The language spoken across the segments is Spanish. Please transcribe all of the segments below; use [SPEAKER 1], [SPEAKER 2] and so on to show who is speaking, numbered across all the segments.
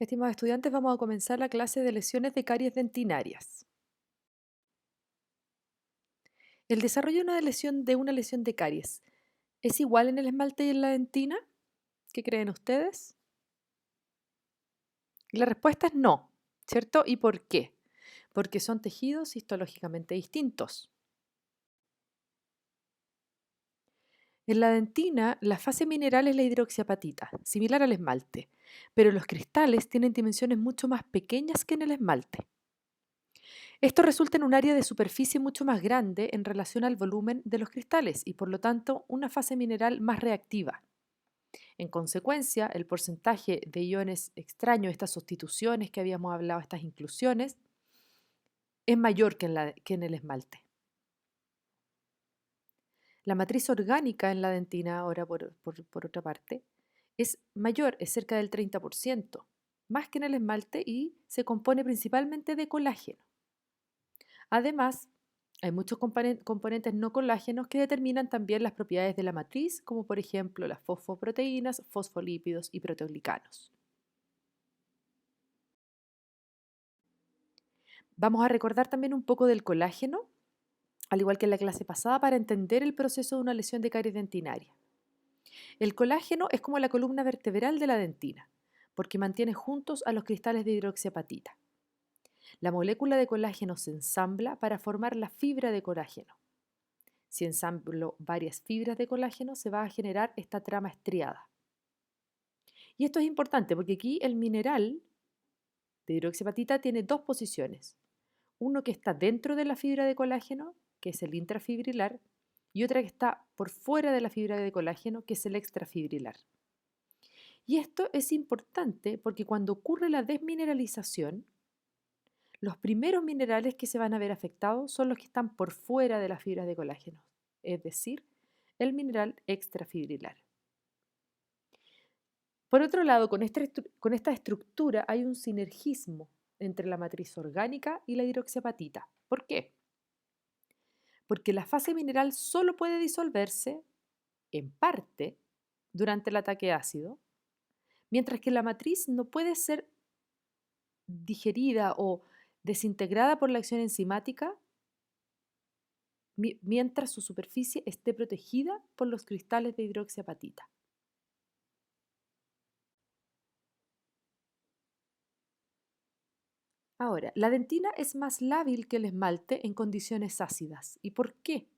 [SPEAKER 1] Estimados estudiantes, vamos a comenzar la clase de lesiones de caries dentinarias. El desarrollo de una lesión de caries es igual en el esmalte y en la dentina. ¿Qué creen ustedes? La respuesta es no, ¿cierto? ¿Y por qué? Porque son tejidos histológicamente distintos. En la dentina, la fase mineral es la hidroxiapatita, similar al esmalte, pero los cristales tienen dimensiones mucho más pequeñas que en el esmalte. Esto resulta en un área de superficie mucho más grande en relación al volumen de los cristales y por lo tanto una fase mineral más reactiva. En consecuencia, el porcentaje de iones extraños, estas sustituciones que habíamos hablado, estas inclusiones, es mayor que en el esmalte. La matriz orgánica en la dentina, ahora por otra parte, es mayor, es cerca del 30%, más que en el esmalte y se compone principalmente de colágeno. Además, hay muchos componentes no colágenos que determinan también las propiedades de la matriz, como por ejemplo las fosfoproteínas, fosfolípidos y proteoglicanos. Vamos a recordar también un poco del colágeno, al igual que en la clase pasada, para entender el proceso de una lesión de caries dentinaria. El colágeno es como la columna vertebral de la dentina, porque mantiene juntos a los cristales de hidroxiapatita. La molécula de colágeno se ensambla para formar la fibra de colágeno. Si ensamblo varias fibras de colágeno, se va a generar esta trama estriada. Y esto es importante porque aquí el mineral de hidroxiapatita tiene dos posiciones. Uno que está dentro de la fibra de colágeno, que es el intrafibrilar, y otra que está por fuera de la fibra de colágeno, que es el extrafibrilar. Y esto es importante porque cuando ocurre la desmineralización, los primeros minerales que se van a ver afectados son los que están por fuera de las fibras de colágeno, es decir, el mineral extrafibrilar. Por otro lado, con esta estructura hay un sinergismo entre la matriz orgánica y la hidroxiapatita. ¿Por qué? Porque la fase mineral solo puede disolverse, en parte, durante el ataque ácido, mientras que la matriz no puede ser digerida o desintegrada por la acción enzimática mientras su superficie esté protegida por los cristales de hidroxiapatita. Ahora, la dentina es más lábil que el esmalte en condiciones ácidas. ¿Y por qué?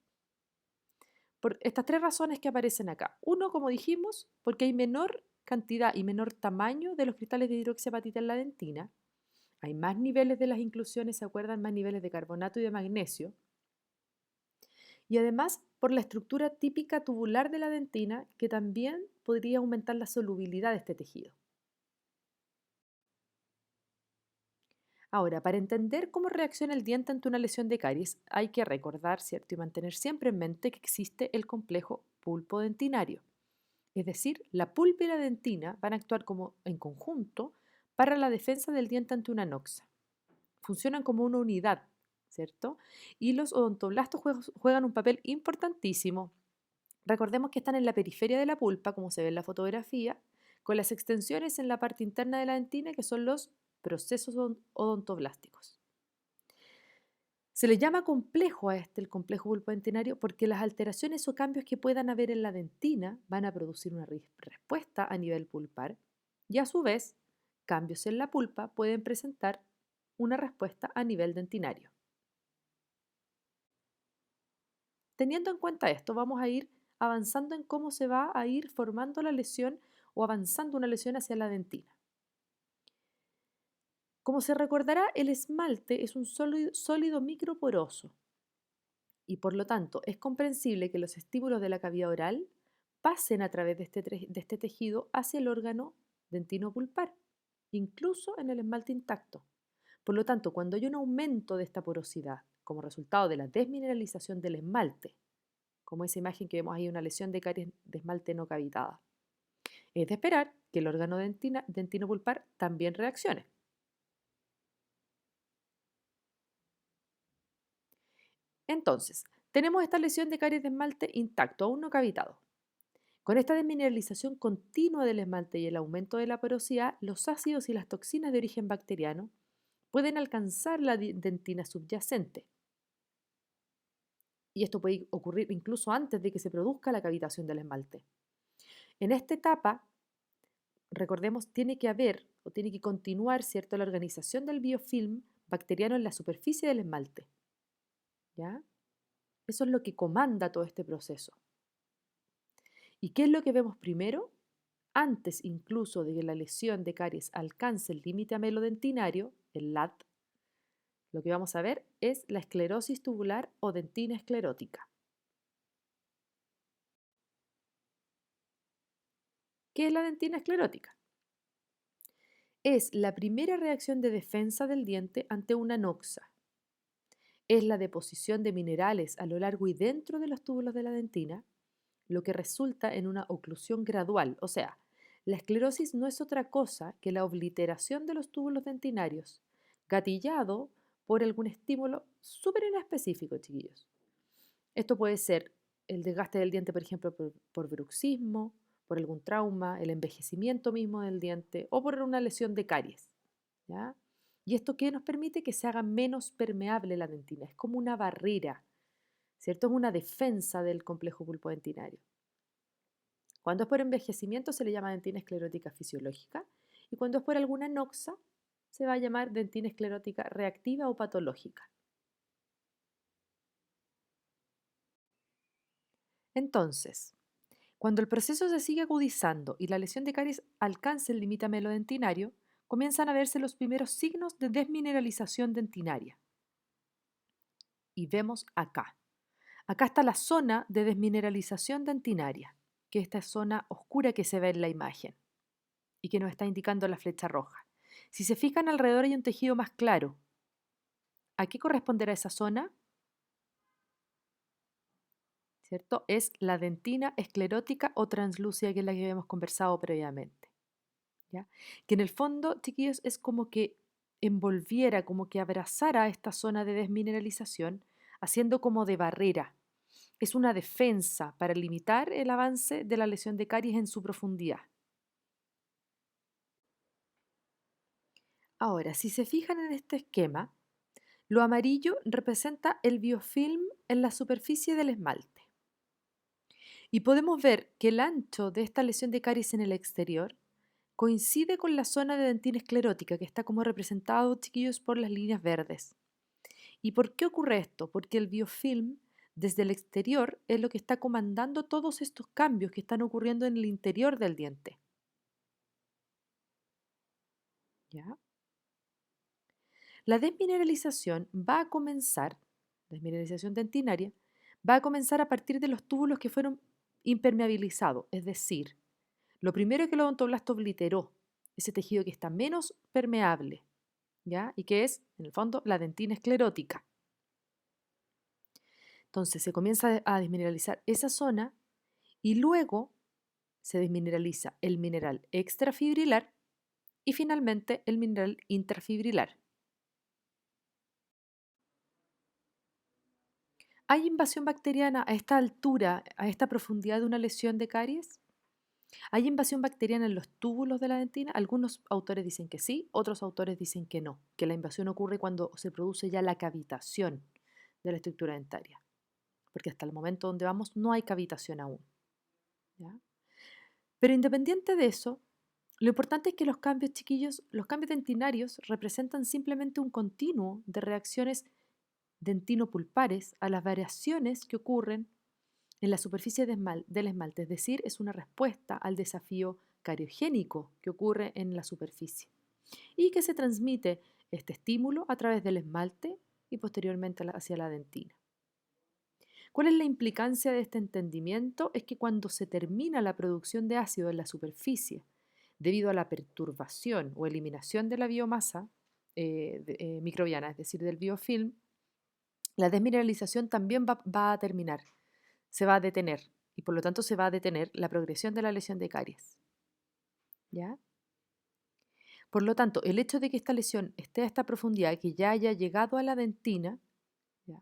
[SPEAKER 1] Por estas tres razones que aparecen acá. Uno, como dijimos, porque hay menor cantidad y menor tamaño de los cristales de hidroxiapatita en la dentina. Hay más niveles de las inclusiones, ¿se acuerdan? Más niveles de carbonato y de magnesio. Y además por la estructura típica tubular de la dentina, que también podría aumentar la solubilidad de este tejido. Ahora, para entender cómo reacciona el diente ante una lesión de caries, hay que recordar, ¿cierto? Y mantener siempre en mente que existe el complejo pulpo-dentinario. Es decir, la pulpa y la dentina van a actuar como en conjunto para la defensa del diente ante una noxa. Funcionan como una unidad, ¿cierto? Y los odontoblastos juegan un papel importantísimo. Recordemos que están en la periferia de la pulpa, como se ve en la fotografía, con las extensiones en la parte interna de la dentina, que son los procesos odontoblásticos. Se le llama complejo a este, el complejo pulpodentinario, porque las alteraciones o cambios que puedan haber en la dentina van a producir una respuesta a nivel pulpar y a su vez, cambios en la pulpa pueden presentar una respuesta a nivel dentinario. Teniendo en cuenta esto, vamos a ir avanzando en cómo se va a ir formando la lesión o avanzando una lesión hacia la dentina. Como se recordará, el esmalte es un sólido microporoso y por lo tanto es comprensible que los estímulos de la cavidad oral pasen a través de este tejido hacia el órgano dentino pulpar, incluso en el esmalte intacto. Por lo tanto, cuando hay un aumento de esta porosidad como resultado de la desmineralización del esmalte, como esa imagen que vemos ahí, una lesión de caries de esmalte no cavitada, es de esperar que el órgano dentino pulpar también reaccione. Entonces, tenemos esta lesión de caries de esmalte intacto, aún no cavitado. Con esta desmineralización continua del esmalte y el aumento de la porosidad, los ácidos y las toxinas de origen bacteriano pueden alcanzar la dentina subyacente. Y esto puede ocurrir incluso antes de que se produzca la cavitación del esmalte. En esta etapa, recordemos, tiene que haber o tiene que continuar, ¿cierto?, la organización del biofilm bacteriano en la superficie del esmalte. ¿Ya? Eso es lo que comanda todo este proceso. ¿Y qué es lo que vemos primero? Antes incluso de que la lesión de caries alcance el límite amelodentinario, el LAD, lo que vamos a ver es la esclerosis tubular o dentina esclerótica. ¿Qué es la dentina esclerótica? Es la primera reacción de defensa del diente ante una noxa. Es la deposición de minerales a lo largo y dentro de los túbulos de la dentina, lo que resulta en una oclusión gradual. O sea, la esclerosis no es otra cosa que la obliteración de los túbulos dentinarios, gatillado por algún estímulo súper inespecífico, chiquillos. Esto puede ser el desgaste del diente, por ejemplo, por bruxismo, por algún trauma, el envejecimiento mismo del diente o por una lesión de caries. ¿Ya? ¿Y esto qué nos permite? Que se haga menos permeable la dentina. Es como una barrera, ¿cierto? Es una defensa del complejo pulpodentinario. Cuando es por envejecimiento se le llama dentina esclerótica fisiológica y cuando es por alguna noxa se va a llamar dentina esclerótica reactiva o patológica. Entonces, cuando el proceso se sigue agudizando y la lesión de caries alcanza el límite amelodentinario, comienzan a verse los primeros signos de desmineralización dentinaria. Y vemos acá. Acá está la zona de desmineralización dentinaria, que es esta zona oscura que se ve en la imagen y que nos está indicando la flecha roja. Si se fijan alrededor hay un tejido más claro. ¿A qué corresponderá esa zona? ¿Cierto? Es la dentina esclerótica o translúcida, que es la que habíamos conversado previamente. ¿Ya? Que en el fondo, chiquillos, es como que envolviera, como que abrazara esta zona de desmineralización, haciendo como de barrera. Es una defensa para limitar el avance de la lesión de caries en su profundidad. Ahora, si se fijan en este esquema, lo amarillo representa el biofilm en la superficie del esmalte. Y podemos ver que el ancho de esta lesión de caries en el exterior coincide con la zona de dentina esclerótica, que está como representado, chiquillos, por las líneas verdes. ¿Y por qué ocurre esto? Porque el biofilm desde el exterior es lo que está comandando todos estos cambios que están ocurriendo en el interior del diente. ¿Ya? La desmineralización va a comenzar, desmineralización dentinaria, va a comenzar a partir de los túbulos que fueron impermeabilizados, es decir, lo primero que el odontoblasto obliteró, ese tejido que está menos permeable, ¿ya? Y que es, en el fondo, la dentina esclerótica. Entonces se comienza a desmineralizar esa zona y luego se desmineraliza el mineral extrafibrilar y finalmente el mineral intrafibrilar. ¿Hay invasión bacteriana a esta altura, a esta profundidad de una lesión de caries? ¿Hay invasión bacteriana en los túbulos de la dentina? Algunos autores dicen que sí, otros autores dicen que no, que la invasión ocurre cuando se produce ya la cavitación de la estructura dentaria, porque hasta el momento donde vamos no hay cavitación aún. ¿Ya? Pero independiente de eso, lo importante es que los cambios, chiquillos, los cambios dentinarios representan simplemente un continuo de reacciones dentinopulpares a las variaciones que ocurren en la superficie del esmalte, es decir, es una respuesta al desafío cariogénico que ocurre en la superficie y que se transmite este estímulo a través del esmalte y posteriormente hacia la dentina. ¿Cuál es la implicancia de este entendimiento? Es que cuando se termina la producción de ácido en la superficie, debido a la perturbación o eliminación de la biomasa microbiana, es decir, del biofilm, la desmineralización también va a terminar, se va a detener y por lo tanto se va a detener la progresión de la lesión de caries. ¿Ya? Por lo tanto, el hecho de que esta lesión esté a esta profundidad, que ya haya llegado a la dentina, ¿ya?,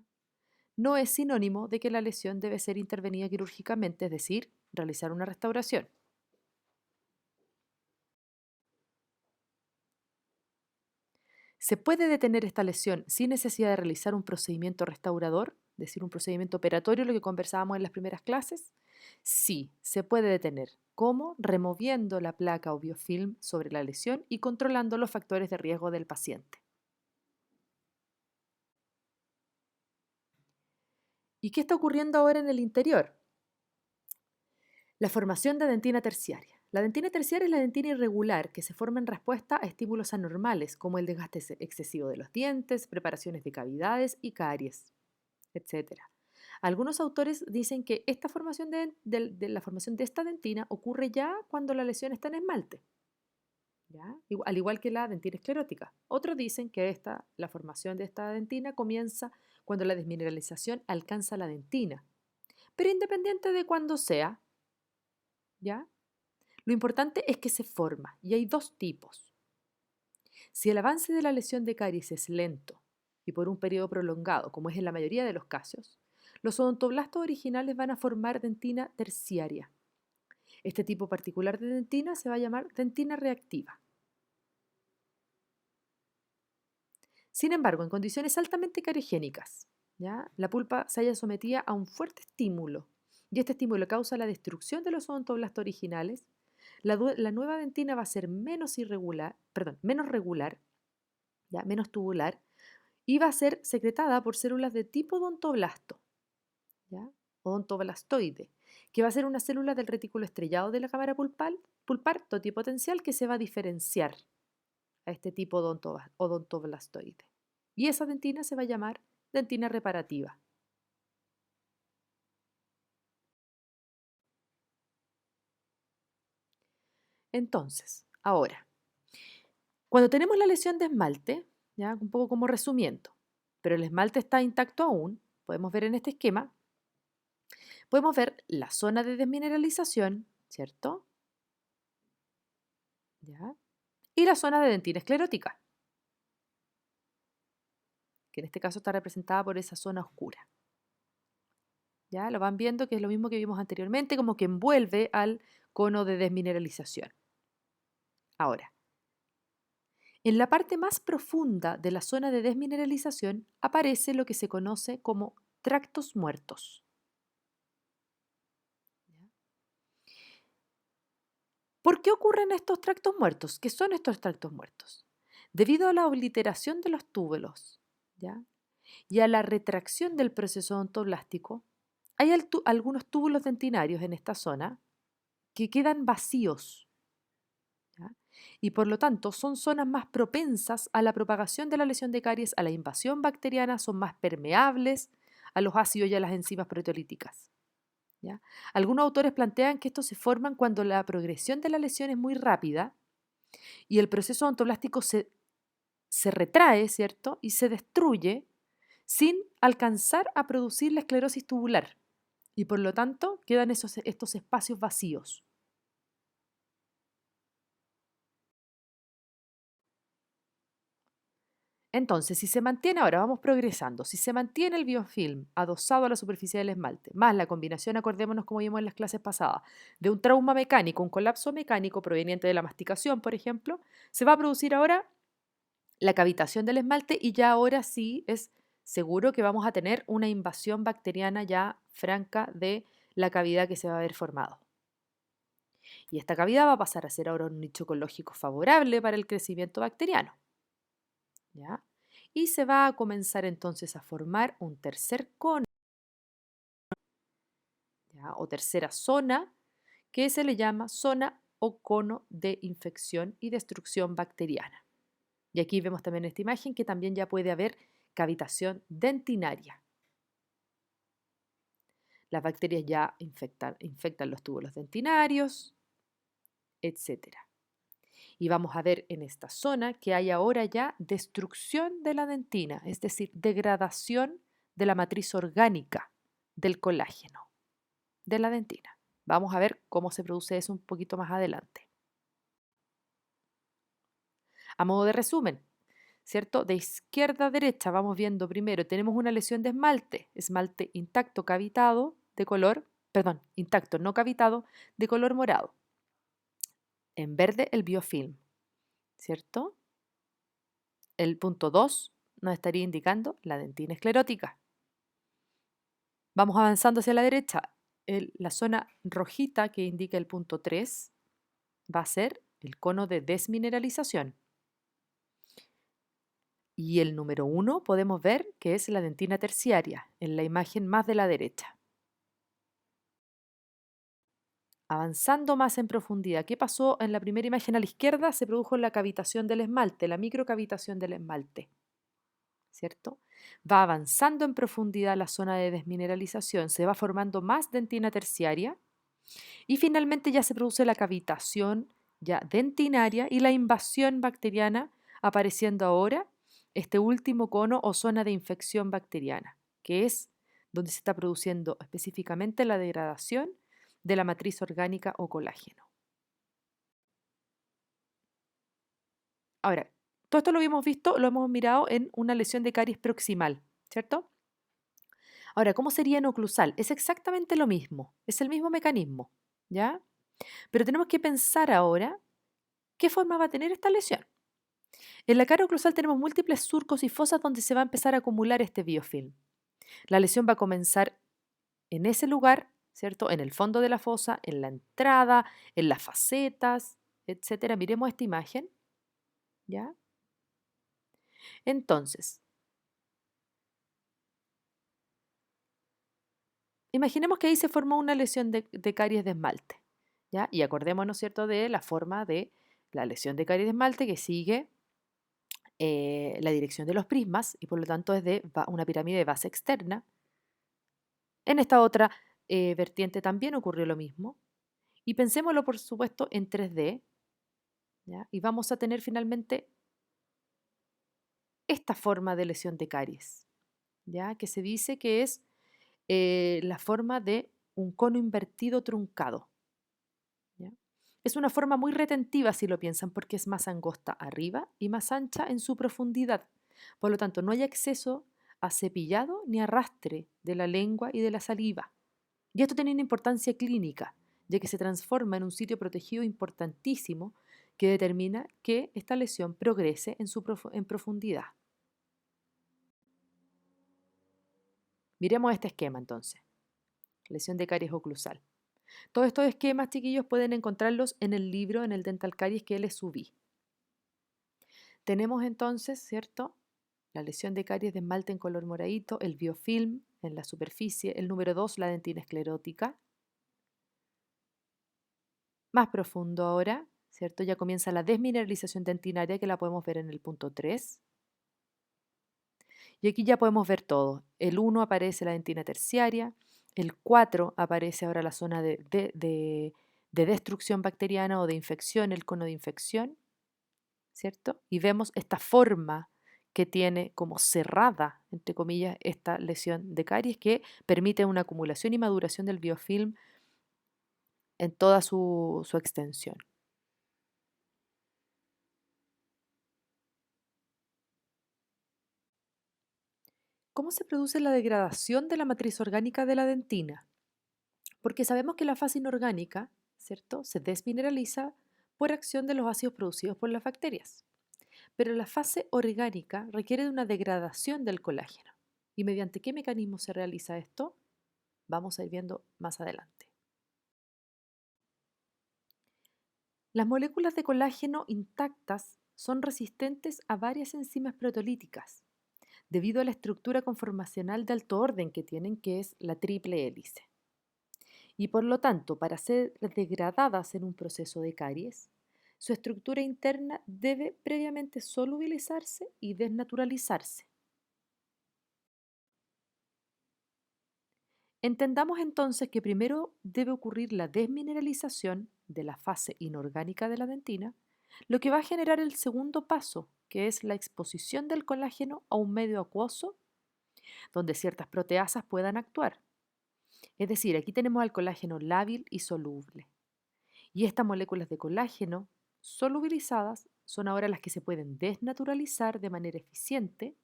[SPEAKER 1] no es sinónimo de que la lesión debe ser intervenida quirúrgicamente, es decir, realizar una restauración. ¿Se puede detener esta lesión sin necesidad de realizar un procedimiento restaurador, es decir, un procedimiento operatorio, lo que conversábamos en las primeras clases? Sí, se puede detener. ¿Cómo? Removiendo la placa o biofilm sobre la lesión y controlando los factores de riesgo del paciente. ¿Y qué está ocurriendo ahora en el interior? La formación de dentina terciaria. La dentina terciaria es la dentina irregular que se forma en respuesta a estímulos anormales, como el desgaste excesivo de los dientes, preparaciones de cavidades y caries, etcétera. Algunos autores dicen que esta formación de la formación de esta dentina ocurre ya cuando la lesión está en esmalte, ¿ya? Al igual que la dentina esclerótica. Otros dicen que la formación de esta dentina comienza cuando la desmineralización alcanza la dentina. Pero independiente de cuándo sea, ¿ya? Lo importante es que se forma y hay dos tipos. Si el avance de la lesión de caries es lento y por un periodo prolongado, como es en la mayoría de los casos, los odontoblastos originales van a formar dentina terciaria. Este tipo particular de dentina se va a llamar dentina reactiva. Sin embargo, en condiciones altamente cariogénicas, ¿ya? La pulpa se halla sometida a un fuerte estímulo y este estímulo causa la destrucción de los odontoblastos originales. La nueva dentina va a ser menos regular, ¿ya? Menos tubular, y va a ser secretada por células de tipo odontoblasto, ¿ya? Odontoblastoide, que va a ser una célula del retículo estrellado de la cámara pulpar totipotencial que se va a diferenciar a este tipo odontoblastoide. Y esa dentina se va a llamar dentina reparativa. Entonces, ahora, cuando tenemos la lesión de esmalte, ¿ya? Un poco como resumiendo, pero el esmalte está intacto aún, podemos ver en este esquema, podemos ver la zona de desmineralización, ¿cierto? ¿Ya? Y la zona de dentina esclerótica, que en este caso está representada por esa zona oscura. ¿Ya? Lo van viendo que es lo mismo que vimos anteriormente, como que envuelve al cono de desmineralización. Ahora, en la parte más profunda de la zona de desmineralización aparece lo que se conoce como tractos muertos. ¿Ya? ¿Por qué ocurren estos tractos muertos? ¿Qué son estos tractos muertos? Debido a la obliteración de los túbulos, ¿ya? Y a la retracción del proceso odontoblástico, hay algunos túbulos dentinarios en esta zona que quedan vacíos, ¿ya? Y por lo tanto son zonas más propensas a la propagación de la lesión de caries, a la invasión bacteriana, son más permeables a los ácidos y a las enzimas proteolíticas, ¿ya? Algunos autores plantean que estos se forman cuando la progresión de la lesión es muy rápida y el proceso odontoblástico se retrae, ¿cierto? Y se destruye sin alcanzar a producir la esclerosis tubular. Y por lo tanto quedan estos espacios vacíos. Entonces, si se mantiene, ahora vamos progresando, si se mantiene el biofilm adosado a la superficie del esmalte, más la combinación, acordémonos como vimos en las clases pasadas, de un trauma mecánico, un colapso mecánico proveniente de la masticación, por ejemplo, se va a producir ahora la cavitación del esmalte y ya ahora sí es seguro que vamos a tener una invasión bacteriana ya franca de la cavidad que se va a haber formado. Y esta cavidad va a pasar a ser ahora un nicho ecológico favorable para el crecimiento bacteriano, ¿ya? Y se va a comenzar entonces a formar un tercer cono, ¿ya? O tercera zona, que se le llama zona o cono de infección y destrucción bacteriana. Y aquí vemos también en esta imagen que también ya puede haber cavitación dentinaria. Las bacterias ya infectan los túbulos dentinarios, etcétera. Y vamos a ver en esta zona que hay ahora ya destrucción de la dentina, es decir, degradación de la matriz orgánica del colágeno de la dentina. Vamos a ver cómo se produce eso un poquito más adelante. A modo de resumen, ¿cierto? De izquierda a derecha vamos viendo primero, tenemos una lesión de esmalte, esmalte intacto cavitado de color, perdón, intacto no cavitado, de color morado. En verde el biofilm, ¿cierto? El punto 2 nos estaría indicando la dentina esclerótica. Vamos avanzando hacia la derecha. La zona rojita que indica el punto 3 va a ser el cono de desmineralización. Y el número 1 podemos ver que es la dentina terciaria, en la imagen más de la derecha. Avanzando más en profundidad, ¿qué pasó en la primera imagen a la izquierda? Se produjo la cavitación del esmalte, la microcavitación del esmalte, ¿cierto? Va avanzando en profundidad la zona de desmineralización, se va formando más dentina terciaria y finalmente ya se produce la cavitación ya dentinaria y la invasión bacteriana, apareciendo ahora este último cono o zona de infección bacteriana, que es donde se está produciendo específicamente la degradación de la matriz orgánica o colágeno. Ahora, todo esto lo hemos visto, lo hemos mirado en una lesión de caries proximal, ¿cierto? Ahora, ¿cómo sería en oclusal? Es exactamente lo mismo, es el mismo mecanismo, ¿ya? Pero tenemos que pensar ahora qué forma va a tener esta lesión. En la cara oclusal tenemos múltiples surcos y fosas donde se va a empezar a acumular este biofilm. La lesión va a comenzar en ese lugar, ¿cierto? En el fondo de la fosa, en la entrada, en las facetas, etcétera. Miremos esta imagen, ¿ya? Entonces, imaginemos que ahí se formó una lesión de caries de esmalte, ¿ya? Y acordémonos, ¿cierto?, de la forma de la lesión de caries de esmalte que sigue la dirección de los prismas y por lo tanto es de una pirámide de base externa. En esta otra vertiente también ocurrió lo mismo. Y pensémoslo, por supuesto, en 3D, ¿ya? Y vamos a tener finalmente esta forma de lesión de caries, ¿ya? Que se dice que es la forma de un cono invertido truncado, ¿ya? Es una forma muy retentiva si lo piensan porque es más angosta arriba y más ancha en su profundidad. Por lo tanto, no hay acceso a cepillado ni arrastre de la lengua y de la saliva. Y esto tiene una importancia clínica, ya que se transforma en un sitio protegido importantísimo que determina que esta lesión progrese en profundidad. Miremos este esquema entonces. Lesión de caries oclusal. Todos estos esquemas, chiquillos, pueden encontrarlos en el libro, en el Dental Caries que les subí. Tenemos entonces, ¿cierto?, la lesión de caries de esmalte en color moradito, el biofilm en la superficie, el número 2, la dentina esclerótica. Más profundo ahora, ¿cierto? Ya comienza la desmineralización dentinaria que la podemos ver en el punto 3. Y aquí ya podemos ver todo. El 1 aparece la dentina terciaria, el 4 aparece ahora la zona de destrucción bacteriana o de infección, el cono de infección, ¿cierto? Y vemos esta forma que tiene como cerrada, entre comillas, esta lesión de caries que permite una acumulación y maduración del biofilm en toda su extensión. ¿Cómo se produce la degradación de la matriz orgánica de la dentina? Porque sabemos que la fase inorgánica, ¿cierto?, se desmineraliza por acción de los ácidos producidos por las bacterias. Pero la fase orgánica requiere de una degradación del colágeno. ¿Y mediante qué mecanismo se realiza esto? Vamos a ir viendo más adelante. Las moléculas de colágeno intactas son resistentes a varias enzimas proteolíticas, debido a la estructura conformacional de alto orden que tienen, que es la triple hélice. Y por lo tanto, para ser degradadas en un proceso de caries, su estructura interna debe previamente solubilizarse y desnaturalizarse. Entendamos entonces que primero debe ocurrir la desmineralización de la fase inorgánica de la dentina, lo que va a generar el segundo paso, que es la exposición del colágeno a un medio acuoso donde ciertas proteasas puedan actuar. Es decir, aquí tenemos al colágeno lábil y soluble. Y estas moléculas de colágeno solubilizadas son ahora las que se pueden desnaturalizar de manera eficiente,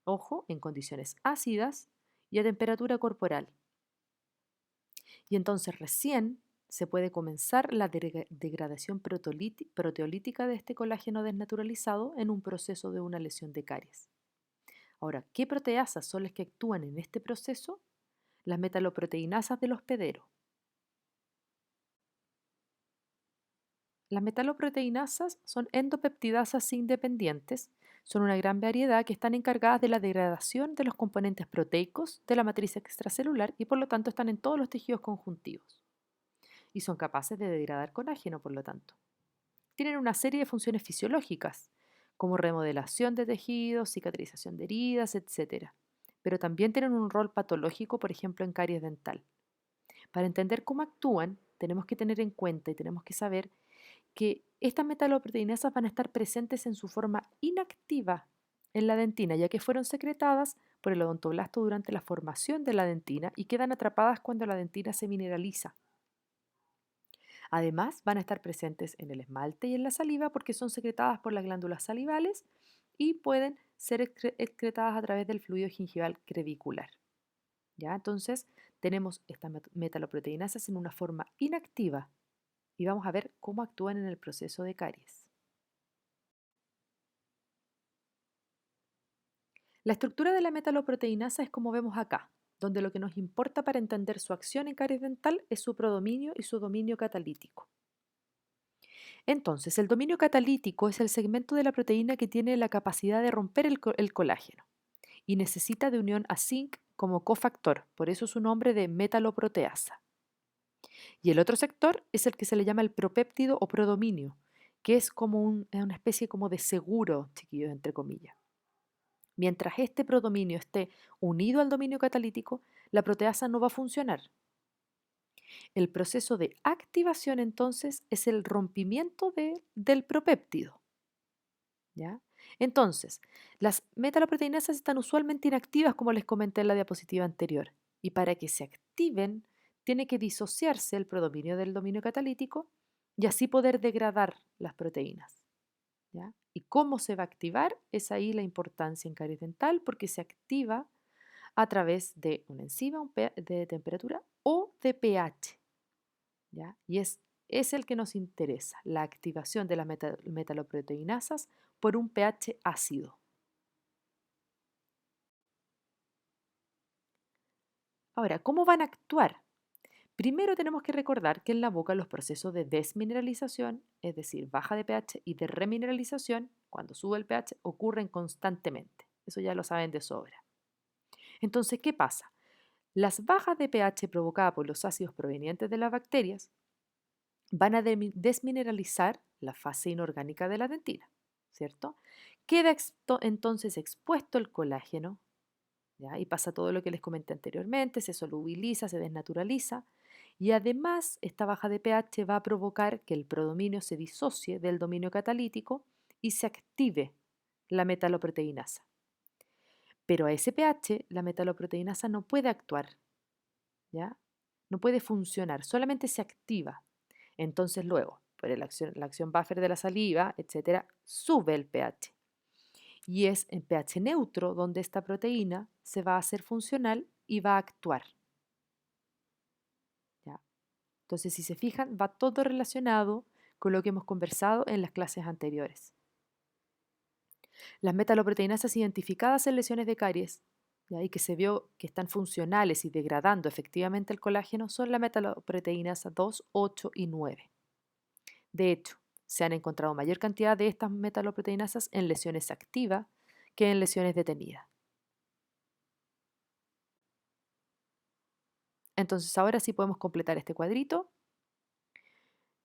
[SPEAKER 1] ojo, en condiciones ácidas y a temperatura corporal. Y entonces recién se puede comenzar la degradación proteolítica de este colágeno desnaturalizado en un proceso de una lesión de caries. Ahora, ¿qué proteasas son las que actúan en este proceso? Las metaloproteinasas del hospedero. Las metaloproteinasas son endopeptidasas independientes, son una gran variedad que están encargadas de la degradación de los componentes proteicos de la matriz extracelular y por lo tanto están en todos los tejidos conjuntivos y son capaces de degradar colágeno, por lo tanto. Tienen una serie de funciones fisiológicas, como remodelación de tejidos, cicatrización de heridas, etc. Pero también tienen un rol patológico, por ejemplo, en caries dental. Para entender cómo actúan, tenemos que tener en cuenta y tenemos que saber que estas metaloproteinasas van a estar presentes en su forma inactiva en la dentina, ya que fueron secretadas por el odontoblasto durante la formación de la dentina y quedan atrapadas cuando la dentina se mineraliza. Además, van a estar presentes en el esmalte y en la saliva porque son secretadas por las glándulas salivales y pueden ser excretadas a través del fluido gingival crevicular. ¿Ya? Entonces, tenemos estas metaloproteinasas en una forma inactiva y vamos a ver cómo actúan en el proceso de caries. La estructura de la metaloproteinasa es como vemos acá, donde lo que nos importa para entender su acción en caries dental es su prodominio y su dominio catalítico. Entonces, el dominio catalítico es el segmento de la proteína que tiene la capacidad de romper el colágeno y necesita de unión a zinc como cofactor, por eso su nombre de metaloproteasa. Y el otro sector es el que se le llama el propéptido o prodominio, que es como una especie como de seguro, chiquillos, entre comillas. Mientras este prodominio esté unido al dominio catalítico, la proteasa no va a funcionar. El proceso de activación entonces es el rompimiento del propéptido. ¿Ya? Entonces, las metaloproteinasas están usualmente inactivas como les comenté en la diapositiva anterior y para que se activen tiene que disociarse el prodominio del dominio catalítico y así poder degradar las proteínas. ¿Ya? ¿Y cómo se va a activar? Es ahí la importancia en caries dental porque se activa a través de una enzima de temperatura o de pH. ¿Ya? Y es el que nos interesa, la activación de las metaloproteinasas por un pH ácido. Ahora, ¿cómo van a actuar? Primero tenemos que recordar que en la boca los procesos de desmineralización, es decir, baja de pH, y de remineralización, cuando sube el pH, ocurren constantemente. Eso ya lo saben de sobra. Entonces, ¿qué pasa? Las bajas de pH provocadas por los ácidos provenientes de las bacterias van a desmineralizar la fase inorgánica de la dentina, ¿cierto? Queda entonces expuesto el colágeno, ¿ya? Y pasa todo lo que les comenté anteriormente, se solubiliza, se desnaturaliza, y además esta baja de pH va a provocar que el prodominio se disocie del dominio catalítico y se active la metaloproteinasa. Pero a ese pH la metaloproteinasa no puede actuar, ¿ya? No puede funcionar, solamente se activa. Entonces luego, por la acción buffer de la saliva, etcétera, sube el pH. Y es en pH neutro donde esta proteína se va a hacer funcional y va a actuar. ¿Ya? Entonces, si se fijan, va todo relacionado con lo que hemos conversado en las clases anteriores. Las metaloproteinasas identificadas en lesiones de caries, ¿ya? Y que se vio que están funcionales y degradando efectivamente el colágeno son la metaloproteinasa 2, 8 y 9. De hecho, se han encontrado mayor cantidad de estas metaloproteinasas en lesiones activas que en lesiones detenidas. Entonces, ahora sí podemos completar este cuadrito.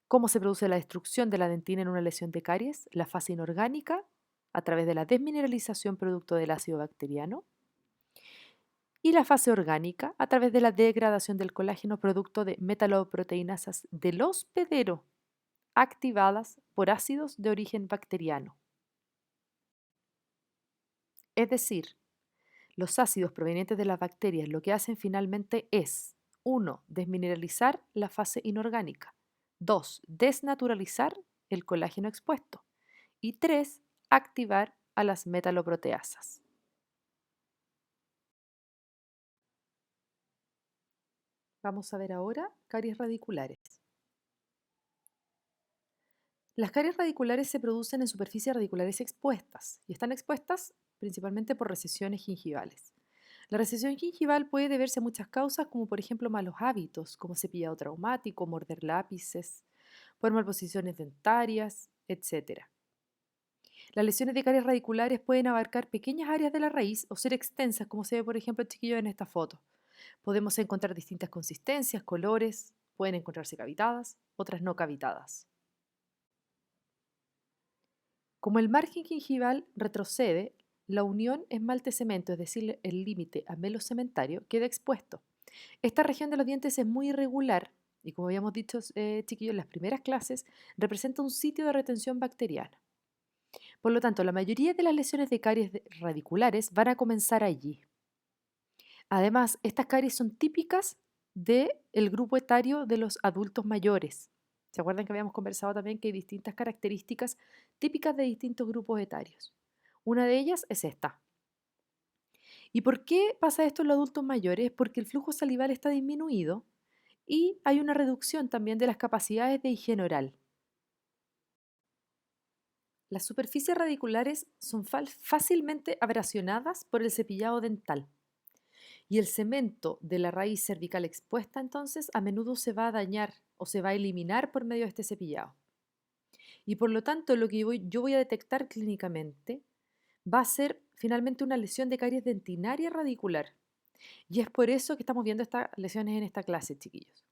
[SPEAKER 1] ¿Cómo se produce la destrucción de la dentina en una lesión de caries? La fase inorgánica, a través de la desmineralización producto del ácido bacteriano. Y la fase orgánica, a través de la degradación del colágeno producto de metaloproteinasas del hospedero, activadas por ácidos de origen bacteriano. Es decir, los ácidos provenientes de las bacterias lo que hacen finalmente es 1. Desmineralizar la fase inorgánica. 2. Desnaturalizar el colágeno expuesto. Y 3, activar a las metaloproteasas. Vamos a ver ahora caries radiculares. Las caries radiculares se producen en superficies radiculares expuestas y están expuestas principalmente por recesiones gingivales. La recesión gingival puede deberse a muchas causas, como por ejemplo malos hábitos, como cepillado traumático, morder lápices, por malposiciones dentarias, etc. Las lesiones de caries radiculares pueden abarcar pequeñas áreas de la raíz o ser extensas, como se ve por ejemplo el chiquillo en esta foto. Podemos encontrar distintas consistencias, colores, pueden encontrarse cavitadas, otras no cavitadas. Como el margen gingival retrocede, la unión esmalte-cemento, es decir, el límite amelo-cementario, queda expuesto. Esta región de los dientes es muy irregular y, como habíamos dicho, chiquillos, en las primeras clases, representa un sitio de retención bacteriana. Por lo tanto, la mayoría de las lesiones de caries radiculares van a comenzar allí. Además, estas caries son típicas del grupo etario de los adultos mayores. ¿Se acuerdan que habíamos conversado también que hay distintas características típicas de distintos grupos etarios? Una de ellas es esta. ¿Y por qué pasa esto en los adultos mayores? Porque el flujo salival está disminuido y hay una reducción también de las capacidades de higiene oral. Las superficies radiculares son fácilmente abrasionadas por el cepillado dental. Y el cemento de la raíz cervical expuesta entonces a menudo se va a dañar o se va a eliminar por medio de este cepillado. Y por lo tanto lo que yo voy a detectar clínicamente va a ser finalmente una lesión de caries dentinaria radicular. Y es por eso que estamos viendo estas lesiones en esta clase, chiquillos.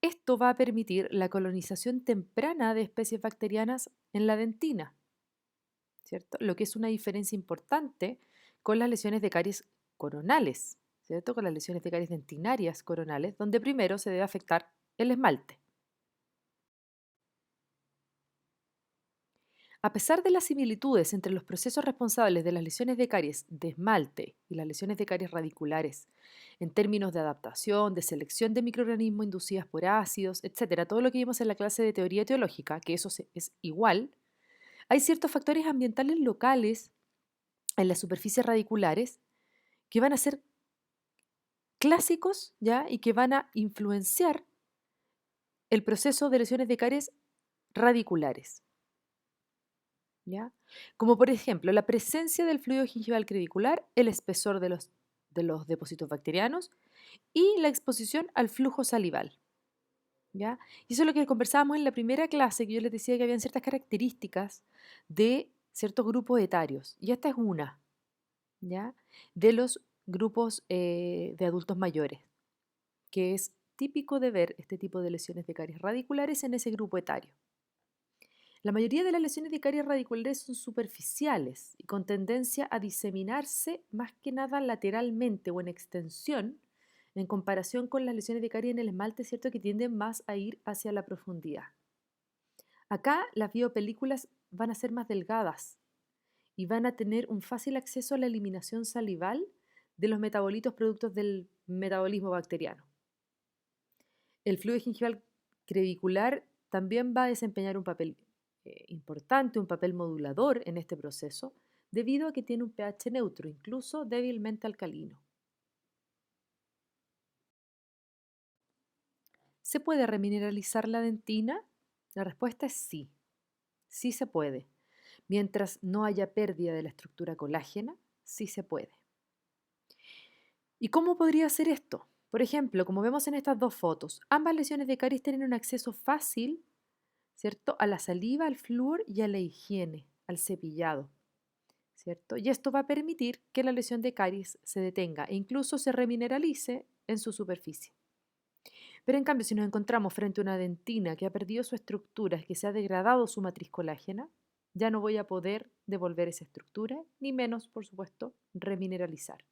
[SPEAKER 1] Esto va a permitir la colonización temprana de especies bacterianas en la dentina, ¿cierto? Lo que es una diferencia importante con las lesiones de caries coronales, ¿cierto? Con las lesiones de caries dentinarias coronales, donde primero se debe afectar el esmalte. A pesar de las similitudes entre los procesos responsables de las lesiones de caries de esmalte y las lesiones de caries radiculares, en términos de adaptación, de selección de microorganismos inducidas por ácidos, etcétera, todo lo que vimos en la clase de teoría etiológica, que eso es igual, hay ciertos factores ambientales locales en las superficies radiculares que van a ser clásicos, ¿ya? Y que van a influenciar el proceso de lesiones de caries radiculares, ¿ya? Como por ejemplo, la presencia del fluido gingival crevicular, el espesor de los depósitos bacterianos y la exposición al flujo salival, ¿ya? Y eso es lo que conversábamos en la primera clase, que yo les decía que habían ciertas características de ciertos grupos etarios. Y esta es una, ¿ya? De los grupos de adultos mayores, que es típico de ver este tipo de lesiones de caries radiculares en ese grupo etario. La mayoría de las lesiones de caries radiculares son superficiales y con tendencia a diseminarse más que nada lateralmente o en extensión en comparación con las lesiones de caries en el esmalte, ¿cierto? Que tienden más a ir hacia la profundidad. Acá las biopelículas van a ser más delgadas y van a tener un fácil acceso a la eliminación salival de los metabolitos productos del metabolismo bacteriano. El fluido gingival crevicular también va a desempeñar un papel importante, un papel modulador en este proceso, debido a que tiene un pH neutro, incluso débilmente alcalino. ¿Se puede remineralizar la dentina? La respuesta es sí, sí se puede. Mientras no haya pérdida de la estructura colágena, sí se puede. ¿Y cómo podría hacer esto? Por ejemplo, como vemos en estas dos fotos, ambas lesiones de caries tienen un acceso fácil, ¿cierto?, a la saliva, al flúor y a la higiene, al cepillado, ¿cierto? Y esto va a permitir que la lesión de caries se detenga e incluso se remineralice en su superficie. Pero en cambio, si nos encontramos frente a una dentina que ha perdido su estructura, que se ha degradado su matriz colágena, ya no voy a poder devolver esa estructura, ni menos, por supuesto, remineralizar.